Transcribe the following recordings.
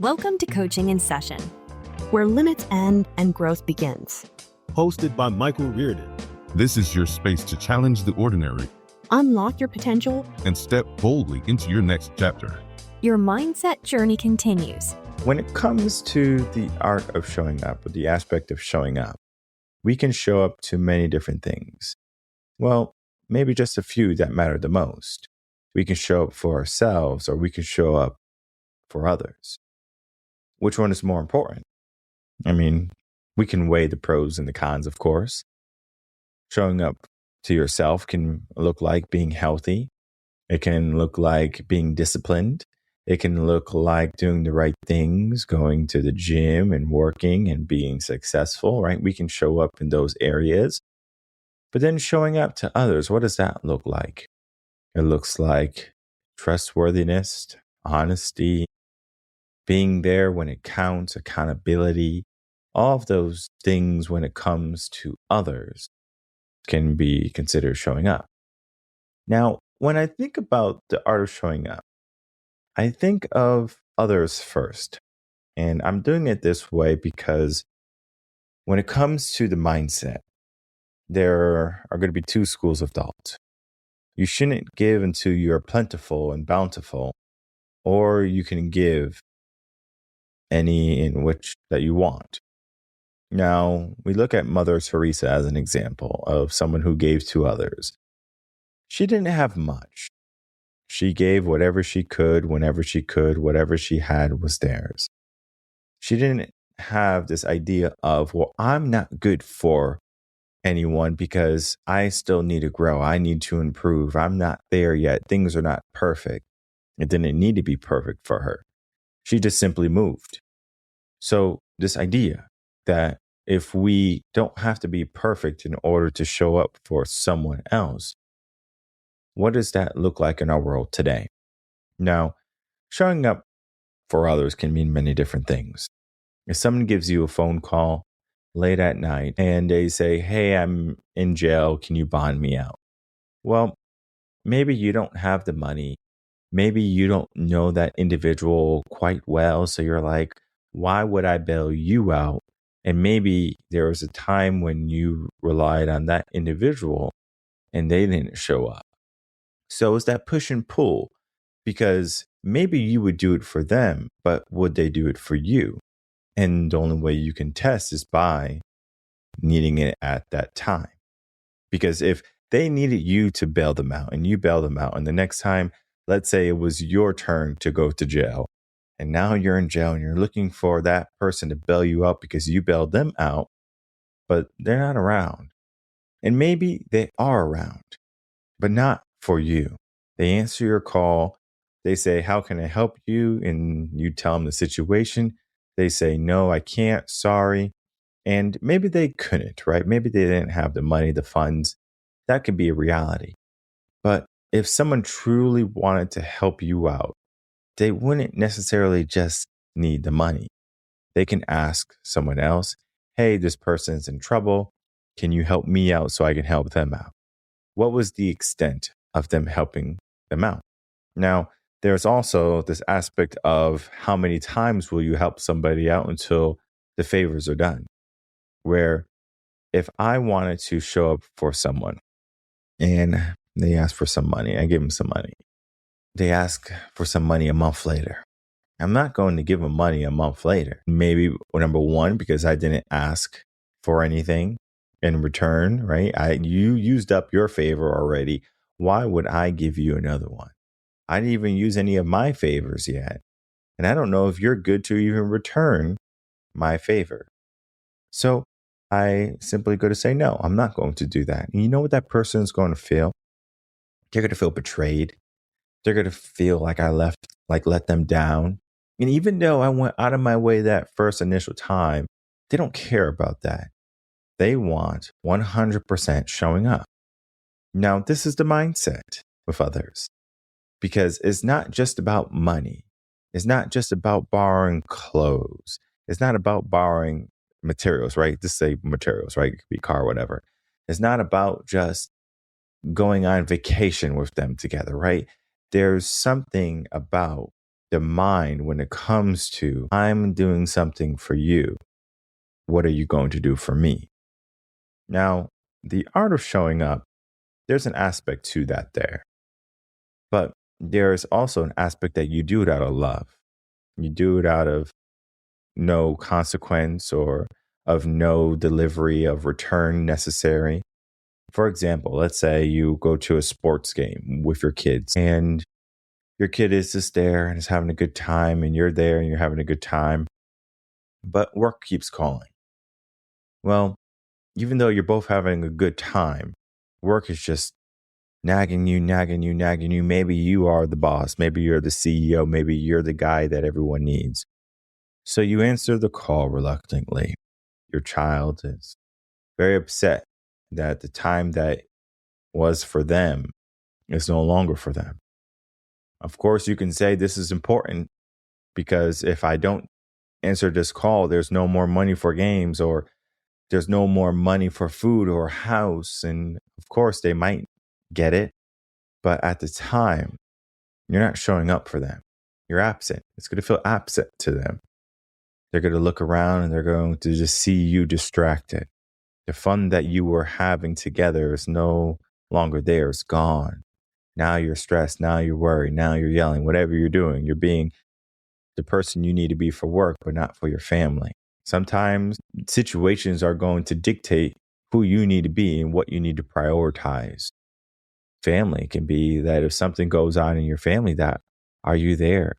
Welcome to Coaching in Session, where limits end and growth begins. Hosted by Michael Rearden. This is your space to challenge the ordinary, Unlock your potential, and step boldly into your next chapter. Your mindset journey continues. When it comes to the art of showing up, or the aspect of showing up, we can show up to many different things. Well, maybe just a few that matter the most. We can show up for ourselves, or we can show up for others. Which one is more important? I mean, we can weigh the pros and the cons, of course. Showing up to yourself can look like being healthy. It can look like being disciplined. It can look like doing the right things, going to the gym and working and being successful, right? We can show up in those areas. But then showing up to others, what does that look like? It looks like trustworthiness, honesty, being there when it counts, accountability, all of those things when it comes to others can be considered showing up. Now, when I think about the art of showing up, I think of others first. And I'm doing it this way because when it comes to the mindset, there are going to be two schools of thought. You shouldn't give until you're plentiful and bountiful, or you can give any in which that you want. Now, we look at Mother Teresa as an example of someone who gave to others. She didn't have much. She gave whatever she could, whenever she could, whatever she had was theirs. She didn't have this idea of, well, I'm not good for anyone because I still need to grow. I need to improve. I'm not there yet. Things are not perfect. It didn't need to be perfect for her. She just simply moved. So this idea that if we don't have to be perfect in order to show up for someone else, what does that look like in our world today? Now, showing up for others can mean many different things. If someone gives you a phone call late at night and they say, hey, I'm in jail, can you bond me out? Well, maybe you don't have the money. Maybe you don't know that individual quite well. So you're like, why would I bail you out? And maybe there was a time when you relied on that individual and they didn't show up. So it's that push and pull, because maybe you would do it for them, but would they do it for you? And the only way you can test is by needing it at that time. Because if they needed you to bail them out and you bail them out, and the next time, let's say it was your turn to go to jail, and now you're in jail and you're looking for that person to bail you out because you bailed them out, but they're not around. And maybe they are around, but not for you. They answer your call. They say, how can I help you? And you tell them the situation. They say, no, I can't. Sorry. And maybe they couldn't, right? Maybe they didn't have the money, the funds. That could be a reality. But if someone truly wanted to help you out, they wouldn't necessarily just need the money. They can ask someone else, hey, this person's in trouble. Can you help me out so I can help them out? What was the extent of them helping them out? Now, there's also this aspect of how many times will you help somebody out until the favors are done? Where if I wanted to show up for someone and they ask for some money, I give them some money. They ask for some money a month later. I'm not going to give them money a month later. Maybe, number one, because I didn't ask for anything in return, right? You used up your favor already. Why would I give you another one? I didn't even use any of my favors yet. And I don't know if you're good to even return my favor. So I simply go to say, no, I'm not going to do that. And you know what that person is going to feel? They're going to feel betrayed. They're going to feel like I let them down. And even though I went out of my way that first initial time, they don't care about that. They want 100% showing up. Now, this is the mindset with others, because it's not just about money. It's not just about borrowing clothes. It's not about borrowing materials, right? Just say materials, right? It could be car, whatever. It's not about just going on vacation with them together, right? There's something about the mind when it comes to I'm doing something for you. What are you going to do for me? Now, the art of showing up, there's an aspect to that there. But there's also an aspect that you do it out of love. You do it out of no consequence or of no delivery of return necessary. For example, let's say you go to a sports game with your kids and your kid is just there and is having a good time and you're there and you're having a good time, but work keeps calling. Well, even though you're both having a good time, work is just nagging you, nagging you, nagging you. Maybe you are the boss. Maybe you're the CEO. Maybe you're the guy that everyone needs. So you answer the call reluctantly. Your child is very upset that the time that was for them is no longer for them. Of course, you can say this is important because if I don't answer this call, there's no more money for games or there's no more money for food or house. And of course, they might get it. But at the time, you're not showing up for them. You're absent. It's going to feel absent to them. They're going to look around and they're going to just see you distracted. The fun that you were having together is no longer there. It's gone. Now you're stressed. Now you're worried. Now you're yelling. Whatever you're doing, you're being the person you need to be for work, but not for your family. Sometimes situations are going to dictate who you need to be and what you need to prioritize. Family can be that if something goes on in your family, that are you there?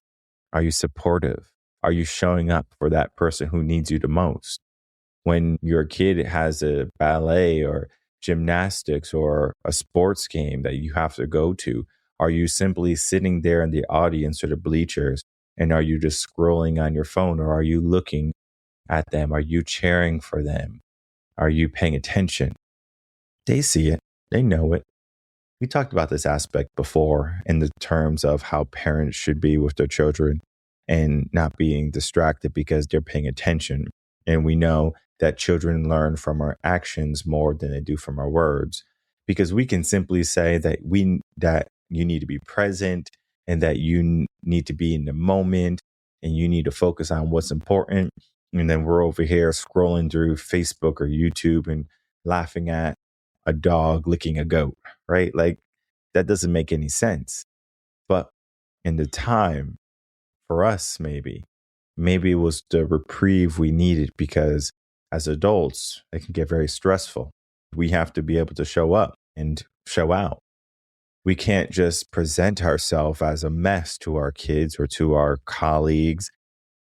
Are you supportive? Are you showing up for that person who needs you the most? When your kid has a ballet or gymnastics or a sports game that you have to go to, are you simply sitting there in the audience or the bleachers and are you just scrolling on your phone or are you looking at them? Are you cheering for them? Are you paying attention? They see it. They know it. We talked about this aspect before in the terms of how parents should be with their children and not being distracted because they're paying attention. And we know that children learn from our actions more than they do from our words, because we can simply say that you need to be present and that you need to be in the moment and you need to focus on what's important. And then we're over here scrolling through Facebook or YouTube and laughing at a dog licking a goat, right? Like that doesn't make any sense. But in the time for us, maybe it was the reprieve we needed because as adults, it can get very stressful. We have to be able to show up and show out. We can't just present ourselves as a mess to our kids or to our colleagues.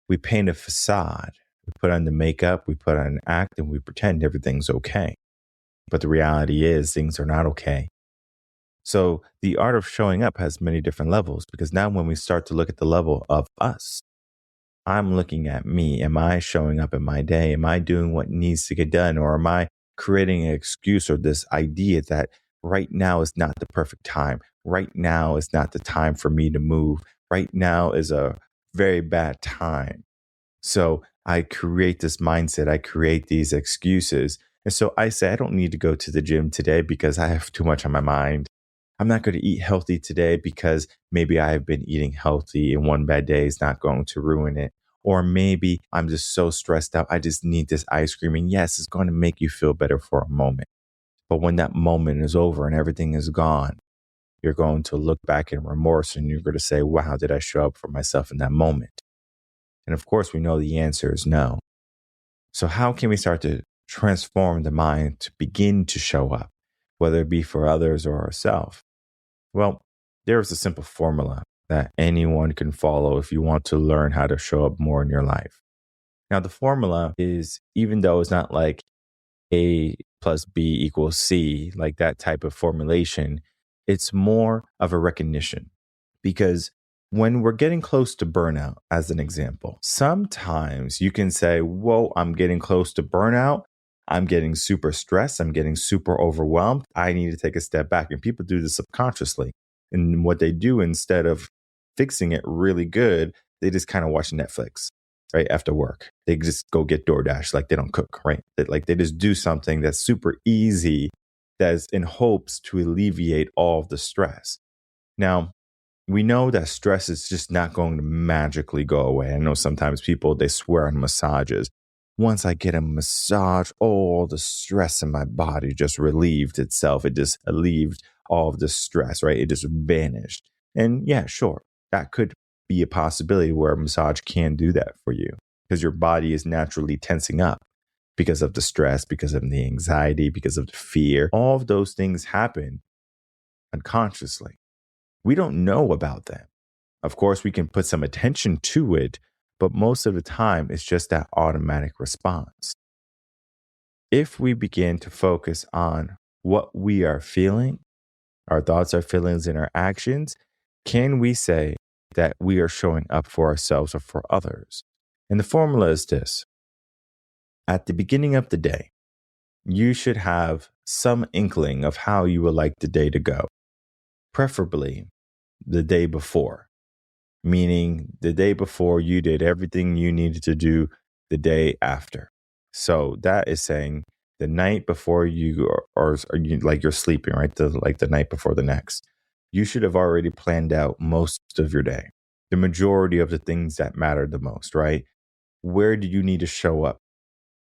We paint a facade. We put on the makeup, we put on an act, and we pretend everything's okay. But the reality is things are not okay. So the art of showing up has many different levels because now when we start to look at the level of us, I'm looking at me. Am I showing up in my day? Am I doing what needs to get done? Or am I creating an excuse or this idea that right now is not the perfect time? Right now is not the time for me to move. Right now is a very bad time. So I create this mindset. I create these excuses. And so I say, I don't need to go to the gym today because I have too much on my mind. I'm not going to eat healthy today because maybe I have been eating healthy and one bad day is not going to ruin it. Or maybe I'm just so stressed out. I just need this ice cream. And yes, it's going to make you feel better for a moment. But when that moment is over and everything is gone, you're going to look back in remorse and you're going to say, wow, did I show up for myself in that moment? And of course, we know the answer is no. So how can we start to transform the mind to begin to show up, whether it be for others or ourselves? Well, there's a simple formula that anyone can follow if you want to learn how to show up more in your life. Now, the formula is, even though it's not like A plus B equals C, like that type of formulation, it's more of a recognition. Because when we're getting close to burnout, as an example, sometimes you can say, whoa, I'm getting close to burnout. I'm getting super stressed. I'm getting super overwhelmed. I need to take a step back. And people do this subconsciously. And what they do, instead of fixing it really good, they just kind of watch Netflix, right? After work, they just go get DoorDash, like they don't cook, right? They just do something that's super easy, that's in hopes to alleviate all of the stress. Now, We know that stress is just not going to magically go away. I know sometimes people, they swear on massages. Once I get a massage, all the stress in my body just relieved itself. It just alleviated all of the stress, right? It just vanished. And yeah, sure, that could be a possibility where a massage can do that for you because your body is naturally tensing up because of the stress, because of the anxiety, because of the fear. All of those things happen unconsciously. We don't know about them. Of course, we can put some attention to it, but most of the time, it's just that automatic response. If we begin to focus on what we are feeling, our thoughts, our feelings, and our actions, can we say that we are showing up for ourselves or for others? And the formula is this. At the beginning of the day, you should have some inkling of how you would like the day to go, preferably the day before, meaning the day before you did everything you needed to do the day after. So that is saying the night before you or you, like you're sleeping, right? Like the night before the next. You should have already planned out most of your day, the majority of the things that matter the most, right? Where do you need to show up?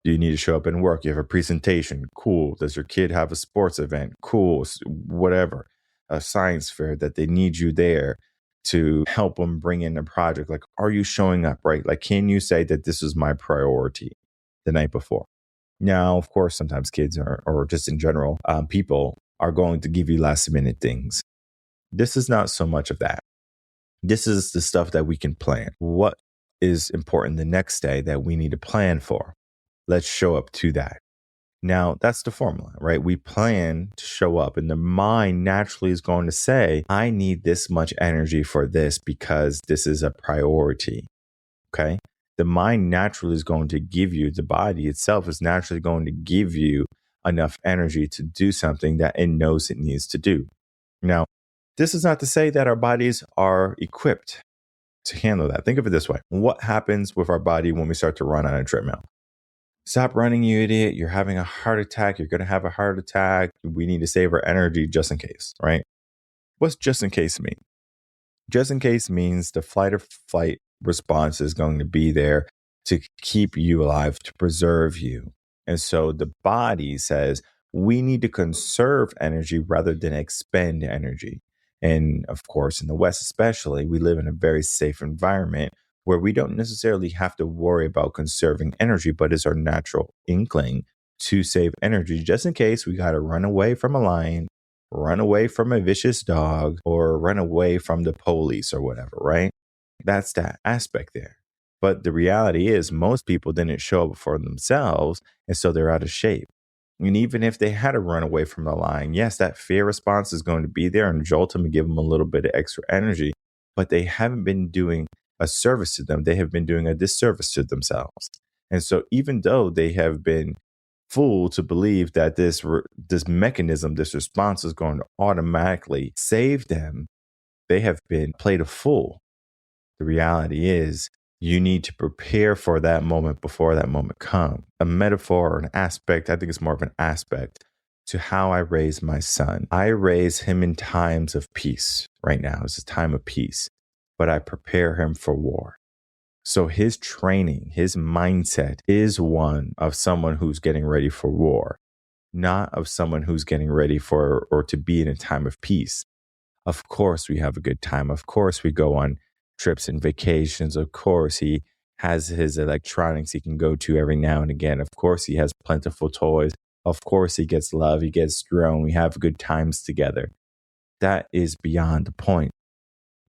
Do you need to show up in work? You have a presentation. Cool. Does your kid have a sports event? Cool. Whatever. A science fair that they need you there to help them bring in a project. Like, are you showing up, right? Like, can you say that this is my priority the night before? Now, of course, sometimes kids or just in general, people are going to give you last minute things. This is not so much of that. This is the stuff that we can plan. What is important the next day that we need to plan for? Let's show up to that. Now, that's the formula, right? We plan to show up, and the mind naturally is going to say, I need this much energy for this because this is a priority. Okay. The mind naturally is going to give you, the body itself is naturally going to give you enough energy to do something that it knows it needs to do. Now, this is not to say that our bodies are equipped to handle that. Think of it this way. What happens with our body when we start to run on a treadmill? Stop running, you idiot. You're having a heart attack. You're going to have a heart attack. We need to save our energy just in case, right? What's just in case mean? Just in case means the flight or flight response is going to be there to keep you alive, to preserve you. And so the body says we need to conserve energy rather than expend energy. And of course, in the West especially, we live in a very safe environment where we don't necessarily have to worry about conserving energy, but it's our natural inkling to save energy just in case we got to run away from a lion, run away from a vicious dog, or run away from the police or whatever, right? That's that aspect there. But the reality is most people didn't show up for themselves, and so they're out of shape. And even if they had to run away from the lion, yes, that fear response is going to be there and jolt them and give them a little bit of extra energy, but they haven't been doing a service to them. They have been doing a disservice to themselves. And so even though they have been fooled to believe that this mechanism, this response is going to automatically save them, they have been played a fool. The reality is you need to prepare for that moment before that moment comes. A metaphor or an aspect, I think it's more of an aspect to how I raise my son. I raise him in times of peace. Right now is a time of peace, but I prepare him for war. So his training, his mindset is one of someone who's getting ready for war, not of someone who's getting ready for or to be in a time of peace. Of course, we have a good time. Of course, we go on trips and vacations. Of course, he has his electronics he can go to every now and again. Of course, he has plentiful toys. Of course, he gets love. He gets thrown. We have good times together. That is beyond the point.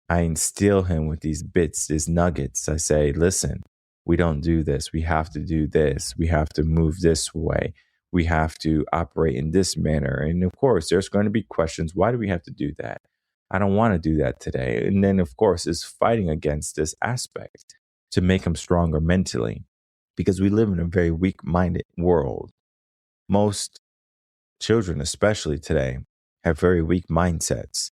I instill him with these bits, these nuggets. I say, listen, we don't do this. We have to do this. We have to move this way. We have to operate in this manner. And of course, there's going to be questions. Why do we have to do that? I don't want to do that today. And then, of course, is fighting against this aspect to make him stronger mentally, because we live in a very weak-minded world. Most children, especially today, have very weak mindsets.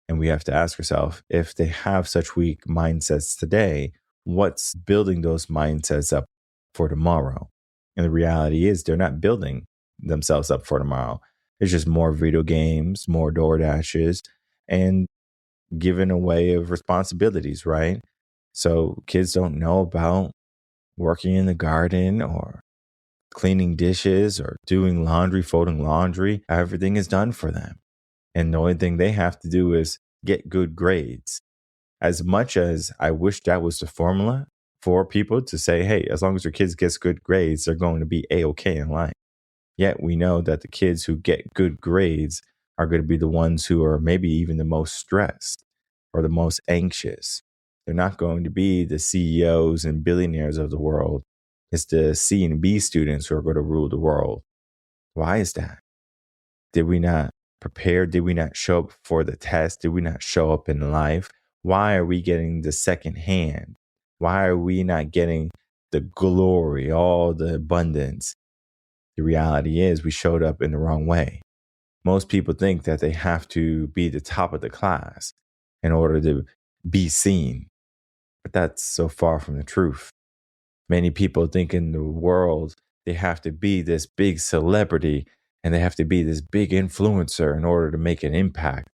And we have to ask ourselves, if they have such weak mindsets today, what's building those mindsets up for tomorrow? And the reality is they're not building themselves up for tomorrow. It's just more video games, more DoorDashes, and given away of responsibilities, right? So kids don't know about working in the garden or cleaning dishes or doing laundry, folding laundry. Everything is done for them. And the only thing they have to do is get good grades. As much as I wish that was the formula for people to say, hey, as long as your kids gets good grades, they're going to be A-okay in life. Yet we know that the kids who get good grades are going to be the ones who are maybe even the most stressed or the most anxious. They're not going to be the CEOs and billionaires of the world. It's the C and B students who are going to rule the world. Why is that? Did we not prepare? Did we not show up for the test? Did we not show up in life? Why are we getting the second hand? Why are we not getting the glory, all the abundance? The reality is we showed up in the wrong way. Most people think that they have to be the top of the class in order to be seen. But that's so far from the truth. Many people think in the world they have to be this big celebrity and they have to be this big influencer in order to make an impact.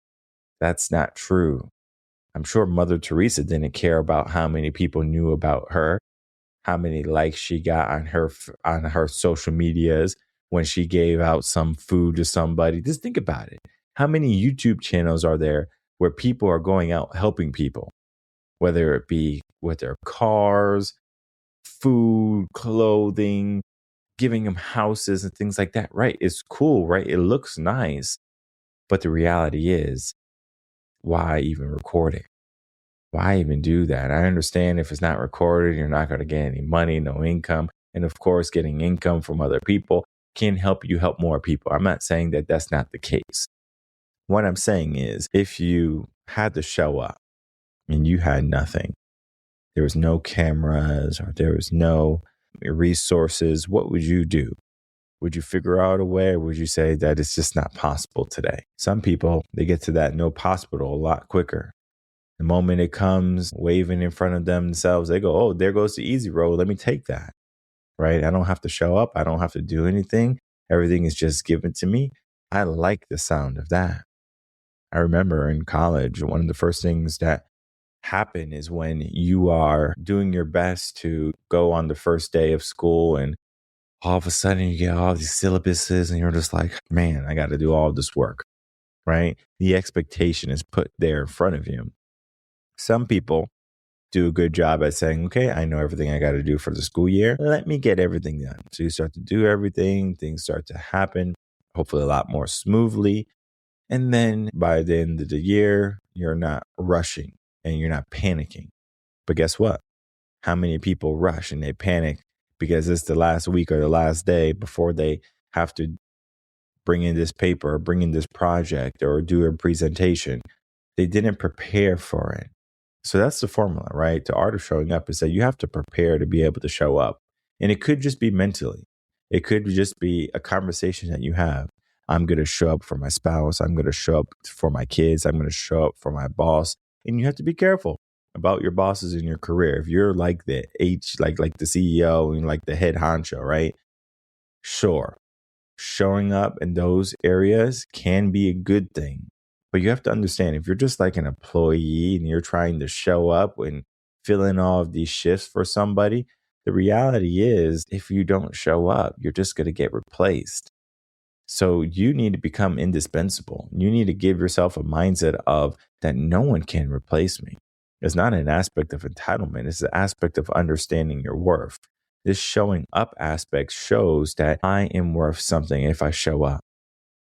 That's not true. I'm sure Mother Teresa didn't care about how many people knew about her, how many likes she got on her social medias when she gave out some food to somebody. Just think about it. How many YouTube channels are there where people are going out helping people, whether it be with their cars, food, clothing, giving them houses and things like that, right? It's cool, right? It looks nice. But the reality is, why even record it? Why even do that? I understand if it's not recorded, you're not going to get any money, no income. And of course, getting income from other people can help you help more people. I'm not saying that that's not the case. What I'm saying is, if you had to show up and you had nothing, there was no cameras or there was no resources, what would you do? Would you figure out a way, or would you say that it's just not possible today? Some people, they get to that no possible a lot quicker. The moment it comes waving in front of themselves, they go, oh, there goes the easy road. Let me take that, right? I don't have to show up. I don't have to do anything. Everything is just given to me. I like the sound of that. I remember in college, one of the first things that happen is when you are doing your best to go on the first day of school and all of a sudden you get all these syllabuses and you're just like, man, I got to do all this work, right? The expectation is put there in front of you. Some people do a good job at saying, okay, I know everything I got to do for the school year. Let me get everything done. So you start to do everything. Things start to happen, hopefully a lot more smoothly. And then by the end of the year, you're not rushing and you're not panicking. But guess what? How many people rush and they panic because it's the last week or the last day before they have to bring in this paper or bring in this project or do a presentation? They didn't prepare for it. So that's the formula, right? The art of showing up is that you have to prepare to be able to show up. And it could just be mentally. It could just be a conversation that you have. I'm going to show up for my spouse. I'm going to show up for my kids. I'm going to show up for my boss. And you have to be careful about your bosses in your career. If you're like the like the CEO and like the head honcho, right? Sure. Showing up in those areas can be a good thing. But you have to understand, if you're just like an employee and you're trying to show up and fill in all of these shifts for somebody, the reality is if you don't show up, you're just going to get replaced. So you need to become indispensable. You need to give yourself a mindset of that no one can replace me. It's not an aspect of entitlement. It's an aspect of understanding your worth. This showing up aspect shows that I am worth something if I show up,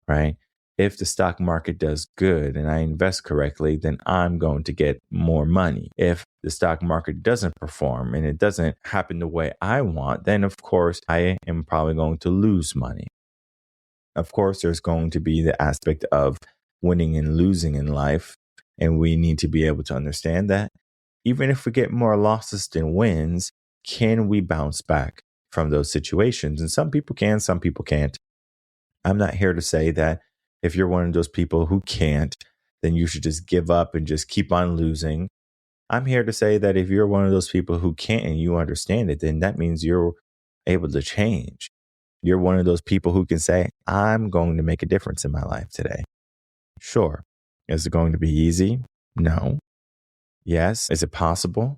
right? If the stock market does good and I invest correctly, then I'm going to get more money. If the stock market doesn't perform and it doesn't happen the way I want, then of course I am probably going to lose money. Of course, there's going to be the aspect of winning and losing in life. And we need to be able to understand that even if we get more losses than wins, can we bounce back from those situations? And some people can, some people can't. I'm not here to say that if you're one of those people who can't, then you should just give up and just keep on losing. I'm here to say that if you're one of those people who can't and you understand it, then that means you're able to change. You're one of those people who can say, I'm going to make a difference in my life today. Sure. Is it going to be easy? No. Yes. Is it possible?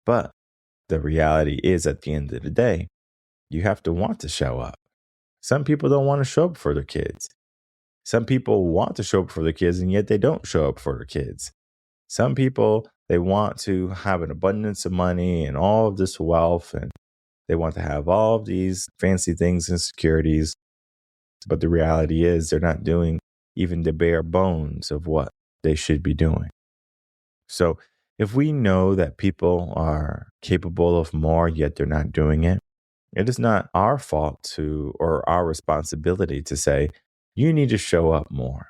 But the reality is, at the end of the day, you have to want to show up. Some people don't want to show up for their kids. Some people want to show up for their kids, and yet they don't show up for their kids. Some people, they want to have an abundance of money and all of this wealth, and they want to have all of these fancy things and securities. But the reality is they're not doing even the bare bones of what they should be doing. So if we know that people are capable of more, yet they're not doing it, it is not our fault or our responsibility to say, you need to show up more.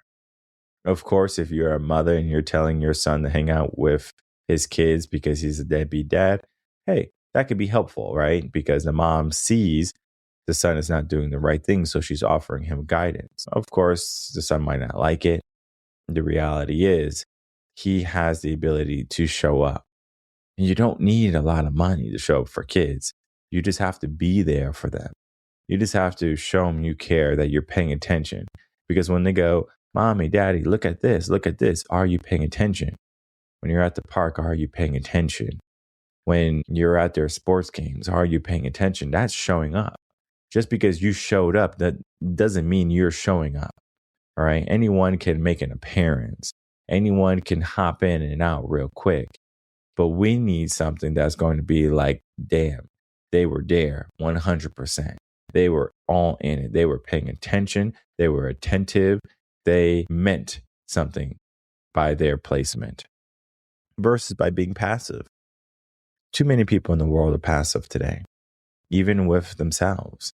Of course, if you're a mother and you're telling your son to hang out with his kids because he's a deadbeat dad, hey, that could be helpful, right? Because the mom sees the son is not doing the right thing, so she's offering him guidance. Of course, the son might not like it. The reality is he has the ability to show up. And you don't need a lot of money to show up for kids. You just have to be there for them. You just have to show them you care, that you're paying attention. Because when they go, Mommy, Daddy, look at this, are you paying attention? When you're at the park, are you paying attention? When you're at their sports games, are you paying attention? That's showing up. Just because you showed up, that doesn't mean you're showing up. All right. Anyone can make an appearance. Anyone can hop in and out real quick. But we need something that's going to be like, damn, they were there 100%. They were all in it. They were paying attention. They were attentive. They meant something by their placement versus by being passive. Too many people in the world are passive today, even with themselves.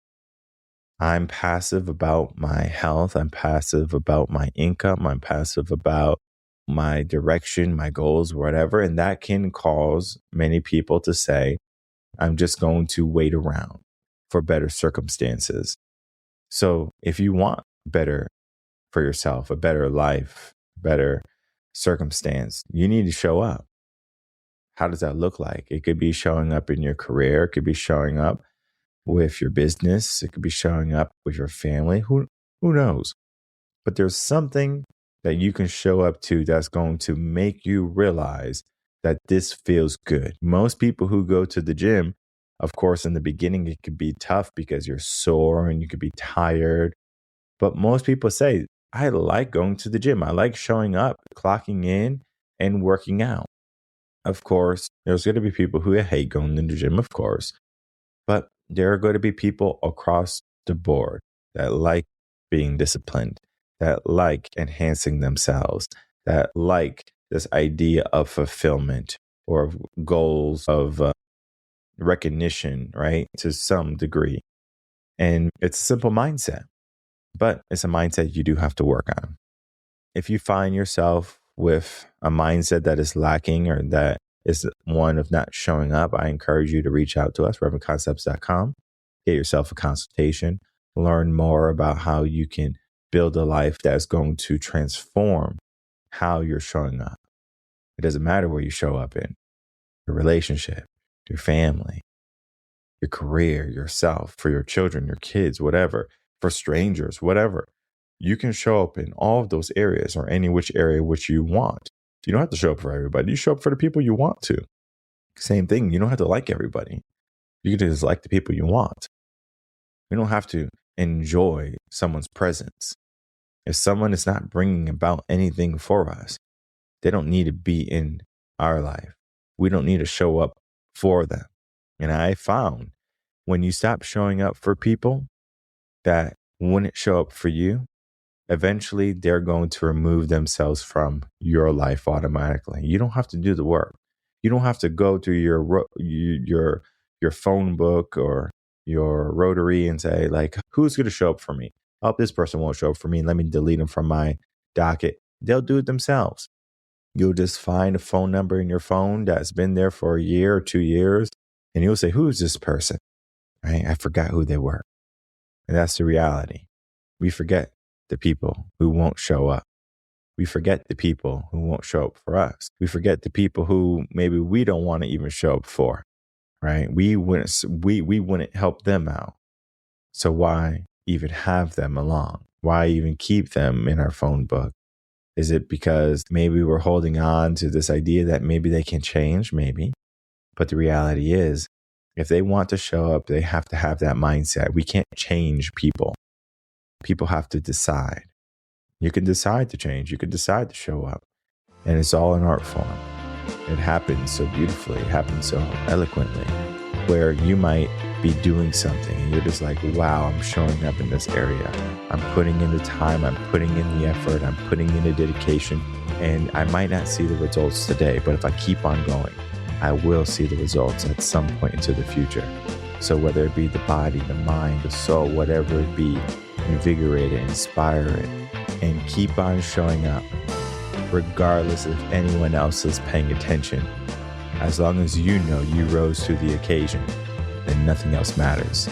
I'm passive about my health. I'm passive about my income. I'm passive about my direction, my goals, whatever. And that can cause many people to say, I'm just going to wait around for better circumstances. So if you want better for yourself, a better life, better circumstance, you need to show up. How does that look like? It could be showing up in your career. It could be showing up with your business. It could be showing up with your family. Who knows? But there's something that you can show up to that's going to make you realize that this feels good. Most people who go to the gym, of course, in the beginning, it could be tough because you're sore and you could be tired. But most people say, I like going to the gym. I like showing up, clocking in and working out. Of course, there's going to be people who hate going to the gym, of course. But there are going to be people across the board that like being disciplined, that like enhancing themselves, that like this idea of fulfillment or of goals of recognition, right? To some degree. And it's a simple mindset, but it's a mindset you do have to work on. If you find yourself with a mindset that is lacking or that is one of not showing up, I encourage you to reach out to us, revenconcepts.com. Get yourself a consultation, learn more about how you can build a life that's going to transform how you're showing up. It doesn't matter where you show up in, your relationship, your family, your career, yourself, for your children, your kids, whatever, for strangers, whatever. You can show up in all of those areas or any which area which you want. You don't have to show up for everybody. You show up for the people you want to. Same thing. You don't have to like everybody. You can just like the people you want. We don't have to enjoy someone's presence. If someone is not bringing about anything for us, they don't need to be in our life. We don't need to show up for them. And I found when you stop showing up for people that wouldn't show up for you, eventually they're going to remove themselves from your life automatically. You don't have to do the work. You don't have to go to your phone book or your rotary and say, like, who's going to show up for me? Oh, this person won't show up for me. Let me delete them from my docket. They'll do it themselves. You'll just find a phone number in your phone that's been there for a year or 2 years, and you'll say, who's this person? Right? I forgot who they were. And that's the reality. We forget the people who won't show up. We forget the people who won't show up for us. We forget the people who maybe we don't want to even show up for, right? We wouldn't help them out. So why even have them along? Why even keep them in our phone book? Is it because maybe we're holding on to this idea that maybe they can change? Maybe. But the reality is, if they want to show up, they have to have that mindset. We can't change people. People have to decide. You can decide to change. You can decide to show up. And it's all an art form. It happens so beautifully. It happens so eloquently, where you might be doing something and you're just like, wow, I'm showing up in this area. I'm putting in the time. I'm putting in the effort. I'm putting in the dedication. And I might not see the results today, but if I keep on going, I will see the results at some point into the future. So whether it be the body, the mind, the soul, whatever it be, invigorate it, inspire it, and keep on showing up, regardless if anyone else is paying attention. As long as you know you rose to the occasion, then nothing else matters.